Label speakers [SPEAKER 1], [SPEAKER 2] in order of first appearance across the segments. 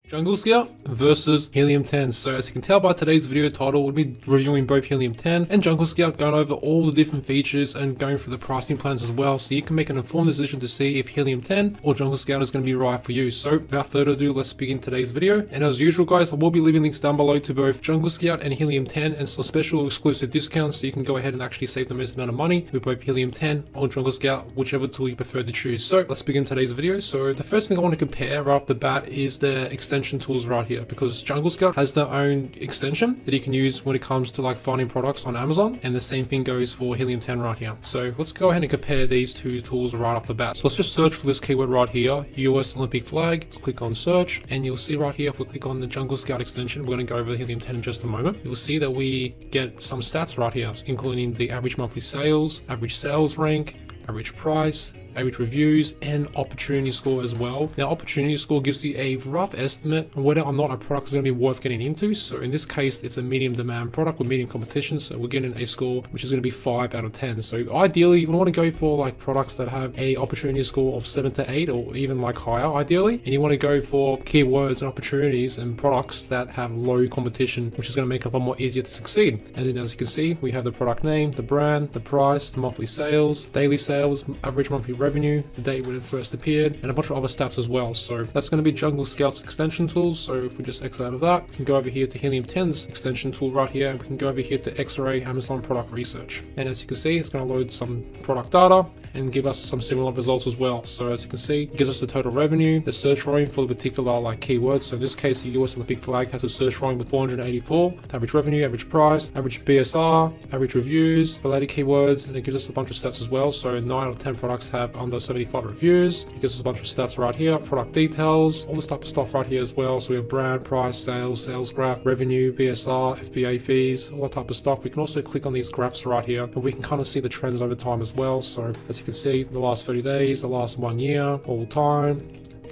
[SPEAKER 1] Jungle Scout versus Helium 10. So as you can tell by today's video title, we'll be reviewing both Helium 10 and Jungle Scout, going over all the different features and going through the pricing plans as well, so you can make an informed decision to see if Helium 10 or Jungle Scout is going to be right for you. So without further ado, let's begin today's video. And as usual guys, I will be leaving links down below to both Jungle Scout and Helium 10 and some special exclusive discounts, so you can go ahead and actually save the most amount of money with both Helium 10 or Jungle Scout, whichever tool you prefer to choose. So let's begin today's video. So the first thing I want to compare right off the bat is the extension tools right here, because Jungle Scout has their own extension that you can use when it comes to like finding products on Amazon, and the same thing goes for Helium 10 right here. So let's go ahead and compare these two tools right off the bat. So let's just search for this keyword right here, US Olympic flag. Let's click on search, and you'll see right here, if we click on the Jungle Scout extension, we're going to go over the Helium 10 in just a moment. You'll see that we get some stats right here, including the average monthly sales, average sales rank, average price, average reviews, and opportunity score as well. Now opportunity score gives you a rough estimate on whether or not a product is going to be worth getting into. So in this case, it's a medium demand product with medium competition, so we're getting a score which is going to be 5 out of 10. So ideally you want to go for like products that have a opportunity score of 7 to 8 or even like higher ideally, and you want to go for keywords and opportunities and products that have low competition, which is going to make it a lot more easier to succeed. And then as you can see, we have the product name, the brand, the price, the monthly sales, daily sales, average monthly revenue, the date when it first appeared, and a bunch of other stats as well. So that's going to be Jungle Scout's extension tools. So if we just exit out of that, we can go over here to Helium 10's extension tool right here, and we can go over here to X-Ray Amazon product research. And as you can see, it's going to load some product data and give us some similar results as well. So as you can see, it gives us the total revenue, the search volume for the particular like keywords. So in this case, the US Olympic flag has a search volume with 484, average revenue, average price, average BSR, average reviews, related keywords, and it gives us a bunch of stats as well. So 9 out of 10 products have under 75 reviews. It gives us a bunch of stats right here, product details, all this type of stuff right here as well. So we have brand, price, sales, sales graph, revenue, BSR, FBA fees, all that type of stuff. We can also click on these graphs right here, and we can kind of see the trends over time as well. So as you can see, the last 30 days, the last 1 year, all time.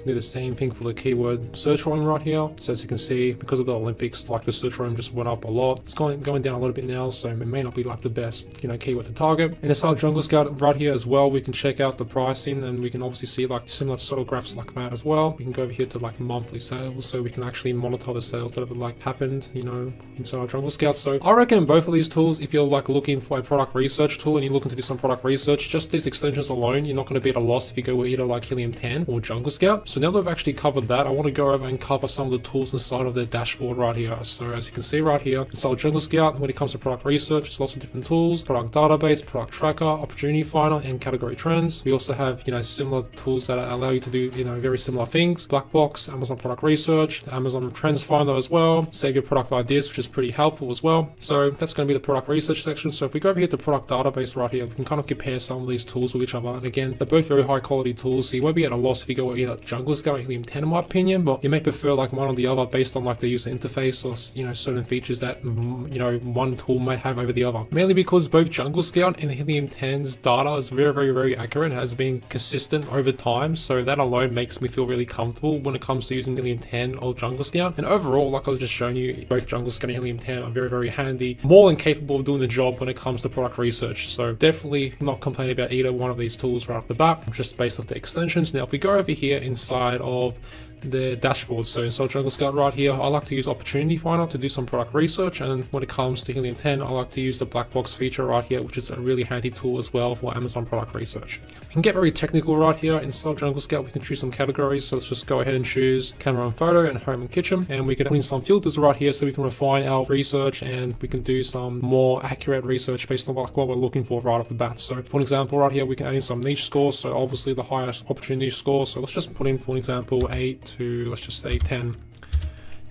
[SPEAKER 1] Do the same thing for the keyword search volume right here. So as you can see, because of the Olympics, like the search volume just went up a lot. It's going down a little bit now, so it may not be like the best, keyword to target. And inside Jungle Scout right here as well, we can check out the pricing, and we can obviously see like similar sort of graphs like that as well. We can go over here to like monthly sales, so we can actually monitor the sales that have like happened, inside Jungle Scout. So I reckon both of these tools, if you're like looking for a product research tool and you're looking to do some product research, just these extensions alone, you're not going to be at a loss if you go with either like Helium 10 or Jungle Scout. So now that we've actually covered that, I want to go over and cover some of the tools inside of the dashboard right here. So as you can see right here, inside Jungle Scout, when it comes to product research, it's lots of different tools: product database, product tracker, opportunity finder, and category trends. We also have, similar tools that allow you to do, very similar things: black box, Amazon product research, Amazon trends finder as well, save your product ideas, which is pretty helpful as well. So that's going to be the product research section. So if we go over here to product database right here, we can kind of compare some of these tools with each other. And again, they're both very high quality tools, so you won't be at a loss if you go with either Jungle Scout or Helium 10 in my opinion, but you may prefer like one or the other based on like the user interface or certain features that one tool might have over the other. Mainly because both Jungle Scout and Helium 10's data is very accurate and has been consistent over time, so that alone makes me feel really comfortable when it comes to using Helium 10 or Jungle Scout. And overall, like I've just shown you, both Jungle Scout and Helium 10 are very handy, more than capable of doing the job when it comes to product research. So definitely not complaining about either one of these tools right off the bat, just based off the extensions. Now if we go over here inside of the dashboard, so inside Jungle Scout right here, I like to use opportunity finder to do some product research, and when it comes to Helium 10, I like to use the black box feature right here, which is a really handy tool as well for Amazon product research. We can get very technical right here. Inside Jungle Scout, we can choose some categories, so let's just go ahead and choose camera and photo and home and kitchen, and we can put in some filters right here so we can refine our research, and we can do some more accurate research based on what we're looking for right off the bat. So for an example right here, we can add in some niche scores, so obviously the highest opportunity score, so let's just put in, for an example, 8 to, let's just say 10.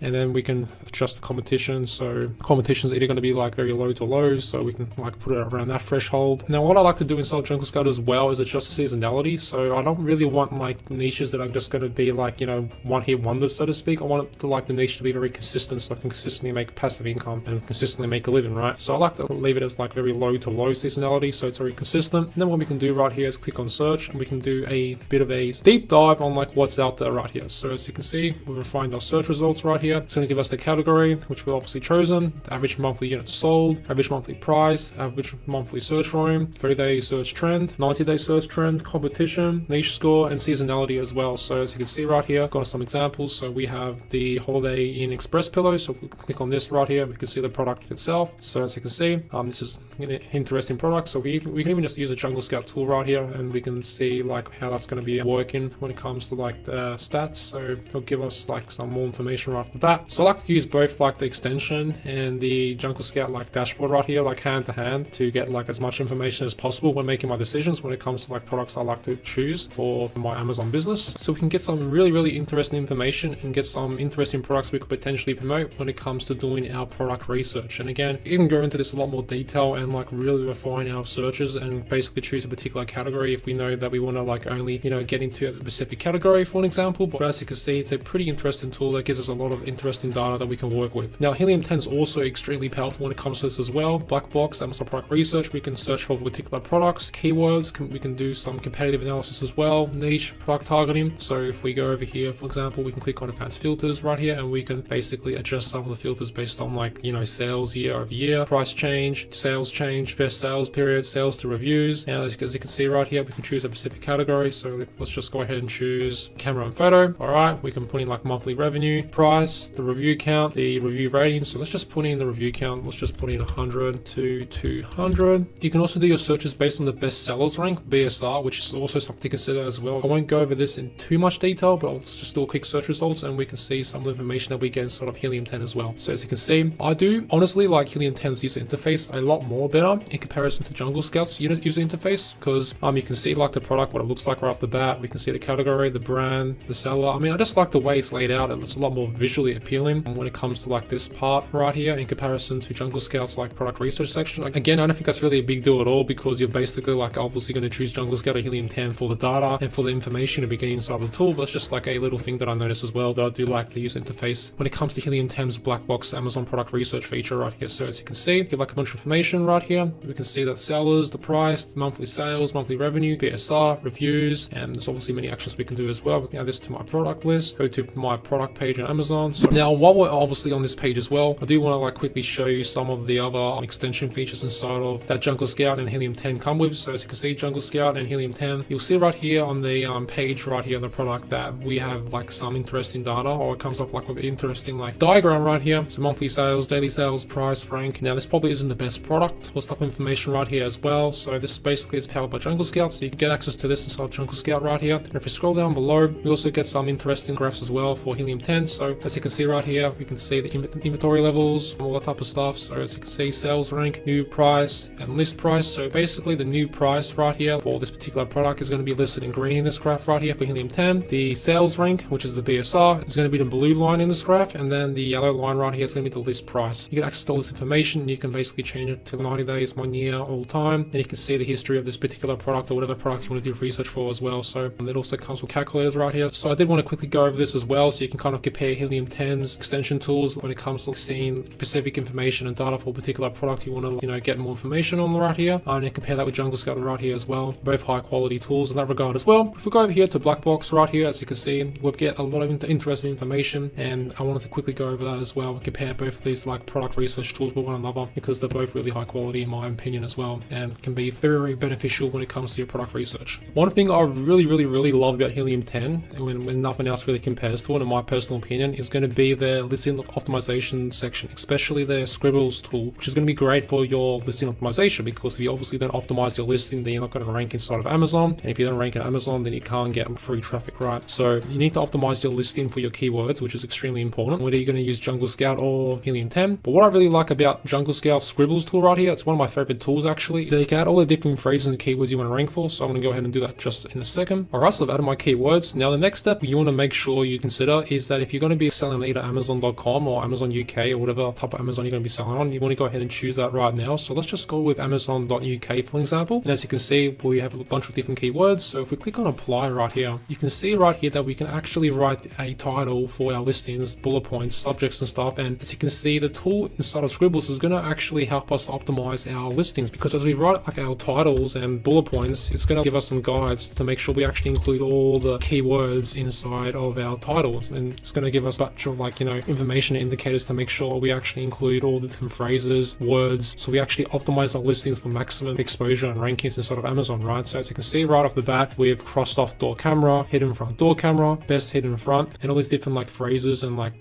[SPEAKER 1] And then we can adjust the competition. So competition is either going to be like very low to low, so we can like put it around that threshold. Now what I like to do inside Jungle Scout as well is adjust the seasonality. So I don't really want like niches that are just going to be like, one hit wonders, so to speak. I want it to like the niche to be very consistent, so I can consistently make passive income and consistently make a living, right? So I like to leave it as like very low to low seasonality, so it's very consistent. And then what we can do right here is click on search, and we can do a bit of a deep dive on like what's out there right here. So as you can see, we've refined our search results right here. here. It's going to give us the category, which we've obviously chosen, the average monthly units sold, average monthly price, average monthly search volume, 30-day search trend, 90-day search trend, competition, niche score, and seasonality as well. So as you can see right here, I've got some examples. So we have the Holiday Inn Express pillow. So if we click on this right here, we can see the product itself. So as you can see, this is an interesting product. So we can even just use the Jungle Scout tool right here, and we can see like how that's going to be working when it comes to like the stats. So it'll give us like some more information right off the bat. So I like to use both like the extension and the Jungle Scout like dashboard right here, like hand to hand, to get like as much information as possible when making my decisions when it comes to like products I like to choose for my Amazon business. So we can get some really interesting information and get some interesting products we could potentially promote when it comes to doing our product research. And again, you can go into this a lot more detail and like really refine our searches and basically choose a particular category if we know that we want to like only, you know, get into a specific category for an example. But as you can see, it's a pretty interesting tool that gives us a lot of interesting data that we can work with. Now Helium 10 is also extremely powerful when it comes to this as well. Black box, Amazon product research, we can search for particular products, keywords, we can do some competitive analysis as well, niche product targeting. So if we go over here, for example, we can click on advanced filters right here, and we can basically adjust some of the filters based on like, you know, sales year over year, price change, sales change, best sales period, sales to reviews. And as you can see right here, we can choose a specific category. So let's just go ahead and choose camera and photo. All right, we can put in like monthly revenue, price, the review count, the review rating. So let's just put in the review count. Let's just put in 100 to 200. You can also do your searches based on the best sellers rank, BSR, which is also something to consider as well. I won't go over this in too much detail, but I'll just do a quick search results and we can see some of the information that we get inside of Helium 10 as well. So as you can see, I do honestly like Helium 10's user interface a lot more better in comparison to Jungle Scout's user interface, because you can see like the product, what it looks like right off the bat. We can see the category, the brand, the seller. I mean, I just like the way it's laid out, and it's a lot more visually appealing when it comes to like this part right here in comparison to Jungle Scout's like product research section. Like, again, I don't think that's really a big deal at all, because you're basically like obviously going to choose Jungle Scout or Helium 10 for the data and for the information to be getting inside the tool. But it's just like a little thing that I noticed as well, that I do like the user interface when it comes to Helium 10's black box Amazon product research feature right here. So as you can see, get like a bunch of information right here. We can see that sellers, the price, the monthly sales, monthly revenue, BSR, reviews, and there's obviously many actions we can do as well. We can add this to my product list, go to my product page on Amazon. So now while we're obviously on this page as well, I do want to like quickly show you some of the other extension features inside of that Jungle Scout and Helium 10 come with. So as you can see, Jungle Scout and Helium 10, you'll see right here on the page right here on the product that we have like some interesting data, or it comes up like with an interesting like diagram right here. So monthly sales, daily sales, price, rank. Now this probably isn't the best product. What's up information right here as well. So this basically is powered by Jungle Scout, so you can get access to this inside Jungle Scout right here. And if you scroll down below, we also get some interesting graphs as well for Helium 10. So as you can see right here, we can see the inventory levels, all that type of stuff. So as you can see, sales rank, new price, and list price. So basically the new price right here for this particular product is going to be listed in green in this graph right here for Helium 10. The sales rank, which is the BSR, is going to be the blue line in this graph, and then the yellow line right here is going to be the list price. You get access to all this information. You can basically change it to 90 days, 1 year, all time, and you can see the history of this particular product or whatever product you want to do research for as well. So it also comes with calculators right here. So I did want to quickly go over this as well, so you can kind of compare Helium 10's extension tools when it comes to seeing specific information and data for a particular product you want to, you know, get more information on right here, and compare that with Jungle Scout right here as well. Both high quality tools in that regard as well. If we go over here to Black Box right here, as you can see, we've get a lot of interesting information, and I wanted to quickly go over that as well and compare both of these like product research tools with one another, because they're both really high quality in my opinion as well, and can be very beneficial when it comes to your product research. One thing I really love about Helium 10, when nothing else really compares to it in my personal opinion, is going to be the listing optimization section, especially the Scribbles tool, which is going to be great for your listing optimization, because if you obviously don't optimize your listing, then you're not going to rank inside of Amazon, and if you don't rank in Amazon, then you can't get free traffic, right? So you need to optimize your listing for your keywords, which is extremely important, whether you're going to use Jungle Scout or Helium 10. But what I really like about Jungle Scout's Scribbles tool right here, it's one of my favorite tools actually, is that you can add all the different phrases and keywords you want to rank for. So I'm going to go ahead and do that just in a second. Alright, so I've added my keywords. Now the next step you want to make sure you consider is that if you're going to be selling on either Amazon.com or Amazon UK or whatever type of Amazon you're going to be selling on, you want to go ahead and choose that right now. So let's just go with Amazon.uk for example. And as you can see, we have a bunch of different keywords. So if we click on apply right here, you can see right here that we can actually write a title for our listings, bullet points, subjects and stuff. And as you can see, the tool inside of Scribbles is going to actually help us optimize our listings, because as we write like our titles and bullet points, it's going to give us some guides to make sure we actually include all the keywords inside of our titles, and it's going to give us bunch of like, information indicators to make sure we actually include all the different phrases, words. So we actually optimize our listings for maximum exposure and rankings inside of Amazon, right? So as you can see right off the bat, we've crossed off door camera, hidden front door camera, best hidden front, and all these different like phrases and like,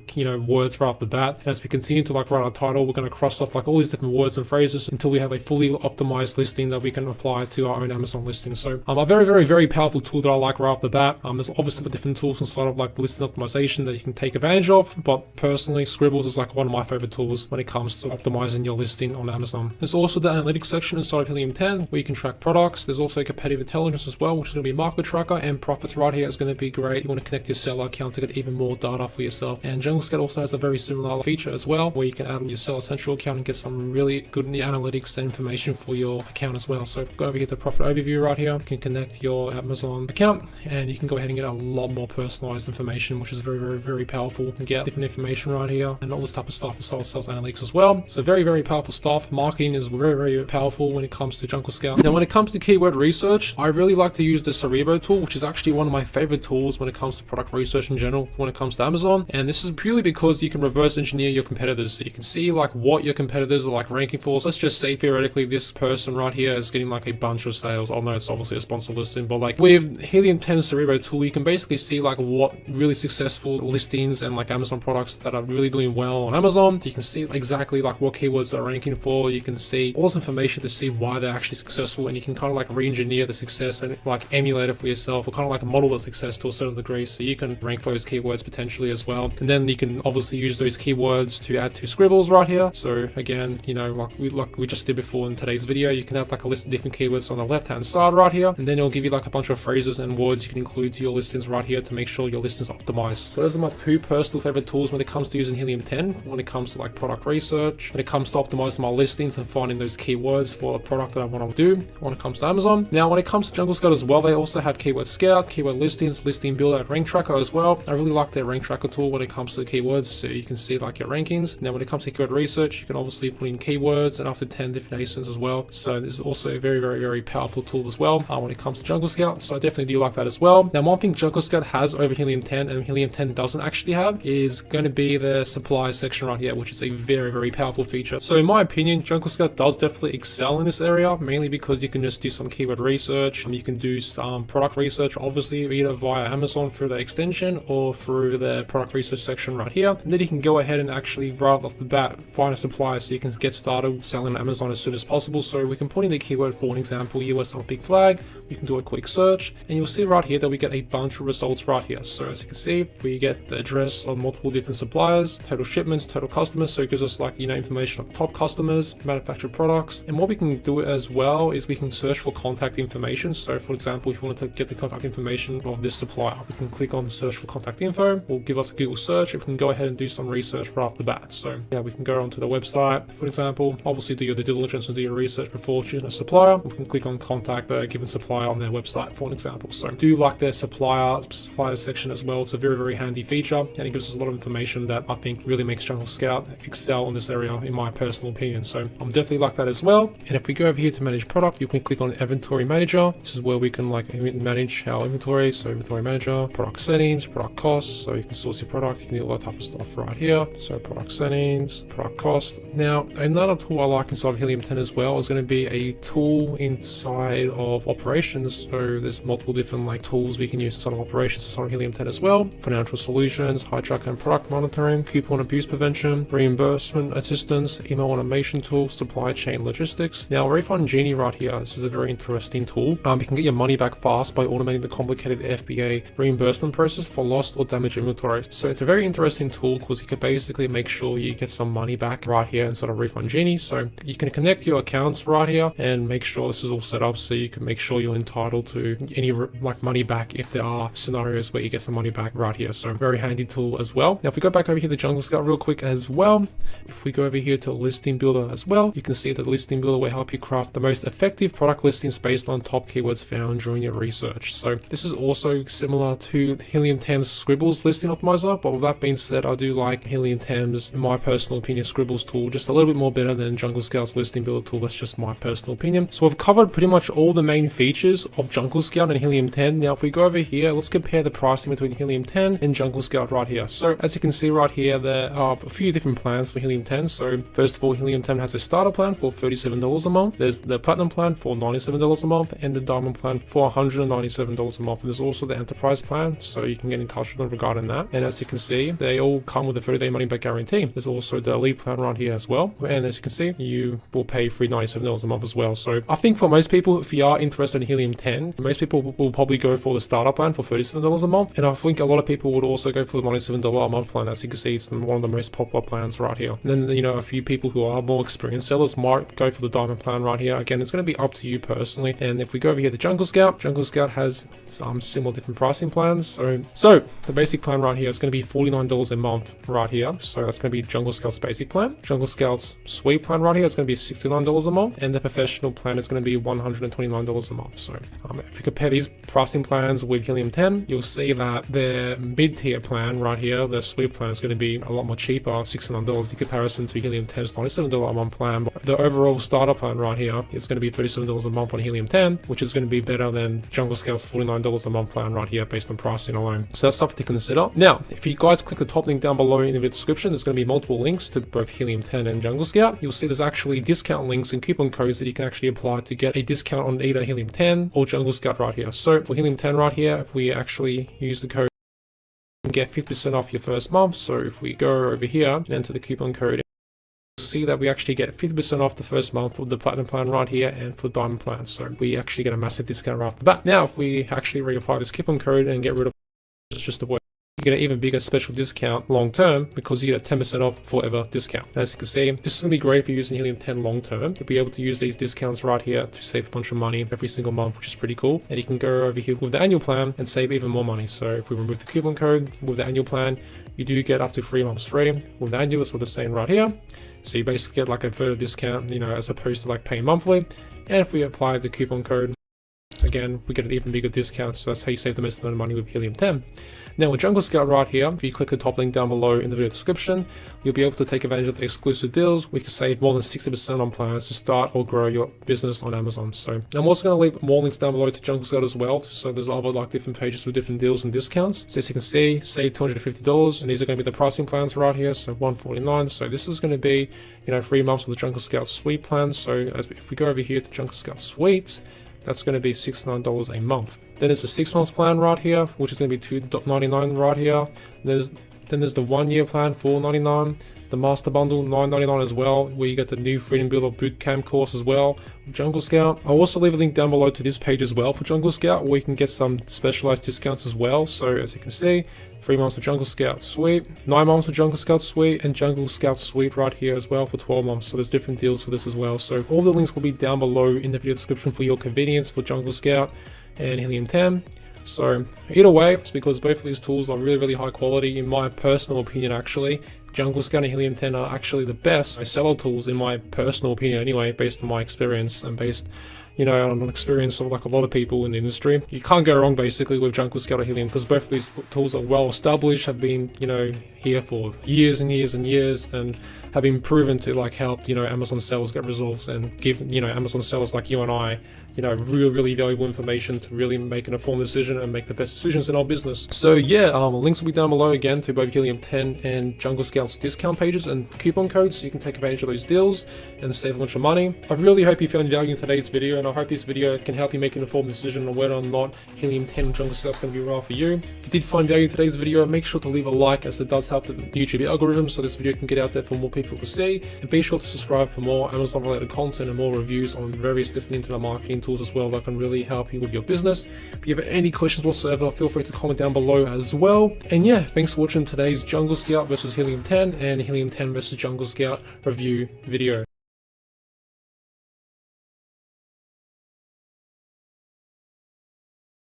[SPEAKER 1] words right off the bat. And as we continue to like write our title, we're going to cross off like all these different words and phrases until we have a fully optimized listing that we can apply to our own Amazon listing. So a very, very, very powerful tool that I like right off the bat. There's obviously the different tools inside of like listing optimization that you can take advantage of, but personally Scribbles is like one of my favorite tools when it comes to optimizing your listing on Amazon. There's also the analytics section inside of Helium 10 where you can track products. There's also competitive intelligence as well, which is going to be market tracker, and profits right here is going to be great. You want to connect your seller account to get even more data for yourself. And Jungle Scout also has a very similar feature as well, where you can add your seller central account and get some really good analytics and information for your account as well. So if you go over here to profit overview right here, you can connect your Amazon account and you can go ahead and get a lot more personalized information, which is very, very, very powerful. You can get different information right here and all this type of stuff for sales analytics as well. So very, very powerful stuff. Marketing is very, very powerful when it comes to Jungle Scout. Now when it comes to keyword research, I really like to use the Cerebro tool, which is actually one of my favorite tools when it comes to product research in general when it comes to Amazon. And this is purely because you can reverse engineer your competitors. So you can see like what your competitors are like ranking for. So let's just say theoretically this person right here is getting like a bunch of sales. I know it's obviously a sponsored listing, but like with Helium 10 Cerebro tool, you can basically see like what really successful listings and like Amazon products that are really doing well on Amazon. You can see exactly like what keywords they're ranking for. You can see all this information to see why they're actually successful, and you can kind of like re-engineer the success and like emulate it for yourself, or kind of like model the success to a certain degree, so you can rank those keywords potentially as well. And then you can obviously use those keywords to add to Scribbles right here. So again, like we just did before in today's video, you can have like a list of different keywords on the left hand side right here, and then it'll give you like a bunch of phrases and words you can include to your listings right here to make sure your listings are optimized. So those are my two personal favorite tools when it comes to using Helium 10, when it comes to like product research, when it comes to optimizing my listings and finding those keywords for the product that I want to do when it comes to Amazon. Now when it comes to Jungle Scout as well, they also have Keyword Scout, Keyword Listings, Listing Builder, and Rank Tracker as well. I really like their Rank Tracker tool when it comes to keywords, so you can see like your rankings. Now when it comes to keyword research, you can obviously put in keywords and up to 10 different ASINs as well. So this is also a very, very, very powerful tool as well when it comes to Jungle Scout. So I definitely do like that as well. Now one thing Jungle Scout has over Helium 10 and Helium 10 doesn't actually have is going to be the supply section right here, which is a very, very powerful feature. So in my opinion, Jungle Scout does definitely excel in this area, mainly because you can just do some keyword research. You can do some product research, obviously either via Amazon through the extension or through the product research section right here. And then you can go ahead and actually right off the bat find a supplier so you can get started selling on Amazon as soon as possible. So we can put in the keyword, for an example, US on big flag. We can do a quick search and you'll see right here that we get a bunch of results right here. So as you can see, we get the address of multiple different suppliers, total shipments, total customers. So it gives us like, information of top customers, manufactured products. And what we can do as well is we can search for contact information. So for example, if you want to get the contact information of this supplier, we can click on search for contact info. Will give us a Google search. We can go ahead and do some research right off the bat. So yeah, we can go onto the website, for example, obviously do your due diligence and do your research before choosing a supplier. We can click on contact a given supplier on their website, for an example. So I do like their supplier section as well. It's a very, very handy feature, and it gives us a lot of information that I think really makes Jungle Scout excel in this area, in my personal opinion. So I'm definitely like that as well. And if we go over here to manage product, you can click on inventory manager. This is where we can like manage our inventory. So inventory manager, product settings, product costs. So you can source your product, you can do all that type of stuff right here. So product settings, product cost. Now another tool I like inside of Helium 10 as well is going to be a tool inside of operations. So there's multiple different like tools we can use inside of operations inside of Helium 10 as well. Financial solutions, high track and product monitoring, coupon abuse prevention, reimbursement assistance, email automation tool, supply chain logistics. Now Refund Genie right here, this is a very interesting tool. You can get your money back fast by automating the complicated FBA reimbursement process for lost or damaged inventory. So it's a very interesting tool because you can basically make sure you get some money back right here inside of Refund Genie. So you can connect your accounts right here and make sure this is all set up so you can make sure you're entitled to any like money back if there are scenarios where you get some money back right here. So very handy tool as well. Now if we go back over here to Jungle Scout real quick as well, if we go over here to Listing Builder as well, you can see that Listing Builder will help you craft the most effective product listings based on top keywords found during your research. So this is also similar to Helium 10's Scribbles listing optimizer, but with that being said, I do like Helium 10's, in my personal opinion, Scribbles tool just a little bit more better than Jungle Scout's Listing Builder tool. That's just my personal opinion. So we've covered pretty much all the main features of Jungle Scout and Helium 10. Now if we go over here, let's compare the pricing between Helium 10 and Jungle Scout right here. here. So as you can see right here, there are a few different plans for Helium 10. So first of all, Helium 10 has a starter plan for $37 a month. There's the platinum plan for $97 a month, and the diamond plan for $197 a month. And there's also the enterprise plan, so you can get in touch with them regarding that. And as you can see, they all come with a 30-day money back guarantee. There's also the elite plan right here as well, and as you can see, you will pay $397 a month as well. So I think for most people, if you are interested in Helium 10, most people will probably go for the starter plan for $37 a month, and I think a lot of people would also go for the $97 a month plan. As you can see, it's one of the most popular plans right here. And then, a few people who are more experienced sellers might go for the diamond plan right here. Again, it's going to be up to you personally. And if we go over here to Jungle Scout has some similar different pricing plans. So the basic plan right here is going to be $49 a month right here. So that's going to be Jungle Scout's basic plan. Jungle Scout's suite plan right here is going to be $69 a month, and the professional plan is going to be $129 a month. So if you compare these pricing plans with Helium 10, you'll see that the mid-tier plan right here, the suite plan, is going to be a lot more cheaper, $69 in comparison to Helium 10's $97 a month plan. But the overall starter plan right here is going to be $37 a month on Helium 10, which is going to be better than Jungle Scout's $49 a month plan right here based on pricing alone. So that's something to consider. Now, if you guys click the top link down below in the description, there's going to be multiple links to both Helium 10 and Jungle Scout. You'll see there's actually discount links and coupon codes that you can actually apply to get a discount on either Helium 10 or Jungle Scout right here. So for Helium 10 right here, if we actually use the code, you can get 50% off your first month. So if we go over here and enter the coupon code, see that we actually get 50% off the first month for the platinum plan right here and for the diamond plan. So we actually get a massive discount right off the bat. Now, if we actually reapply this coupon code and get rid of just avoid, you get an even bigger special discount long term because you get a 10% off forever discount. As you can see, this is going to be great if you're using Helium 10 long term. You'll be able to use these discounts right here to save a bunch of money every single month, which is pretty cool. And you can go over here with the annual plan and save even more money. So if we remove the coupon code with the annual plan, you do get up to 3 months free. With the annual, that's what they're saying right here. So you basically get like a further discount, as opposed to like paying monthly. And if we apply the coupon code, again, we get an even bigger discount. So that's how you save the most amount of money with Helium 10. Now with Jungle Scout right here, if you click the top link down below in the video description, you'll be able to take advantage of the exclusive deals. We can save more than 60% on plans to start or grow your business on Amazon. So I'm also going to leave more links down below to Jungle Scout as well. So there's other like different pages with different deals and discounts. So as you can see, save $250, and these are going to be the pricing plans right here. So $149. So this is going to be 3 months of the Jungle Scout Suite plan. So if we go over here to Jungle Scout Suite, that's going to be $69 a month. Then there's a 6 months plan right here, which is going to be $299 right here. Then there's the 1 year plan, $499. The master bundle, $999 as well, where you get the new Freedom Builder Bootcamp course as well with Jungle Scout. I'll also leave a link down below to this page as well for Jungle Scout, where you can get some specialized discounts as well. So as you can see, 3 months of Jungle Scout Suite, 9 months of Jungle Scout Suite, and Jungle Scout Suite right here as well for 12 months. So there's different deals for this as well. So all the links will be down below in the video description for your convenience for Jungle Scout and Helium 10. So either way, it's because both of these tools are really, really high quality in my personal opinion actually. Jungle Scout and Helium 10 are actually the best seller tools in my personal opinion anyway, based on my experience and based on the experience of like a lot of people in the industry. You can't go wrong basically with Jungle Scout or Helium because both of these tools are well established, have been here for years and years and years, and have been proven to like help Amazon sellers get results and give Amazon sellers like you and I really valuable information to really make an informed decision and make the best decisions in our business. So yeah, links will be down below again to both Helium 10 and Jungle Scout's discount pages and coupon codes, so you can take advantage of those deals and save a bunch of money. I really hope you found value in today's video, and I hope this video can help you make an informed decision on whether or not Helium 10 and Jungle Scout is going to be right for you. If you did find value in today's video, make sure to leave a like, as it does help the YouTube algorithm so this video can get out there for more people to see. And be sure to subscribe for more Amazon related content and more reviews on various different internet marketing tools as well that can really help you with your business. If you have any questions whatsoever, feel free to comment down below as well. And yeah, thanks for watching today's Jungle Scout versus Helium 10 and Helium 10 versus Jungle Scout review video.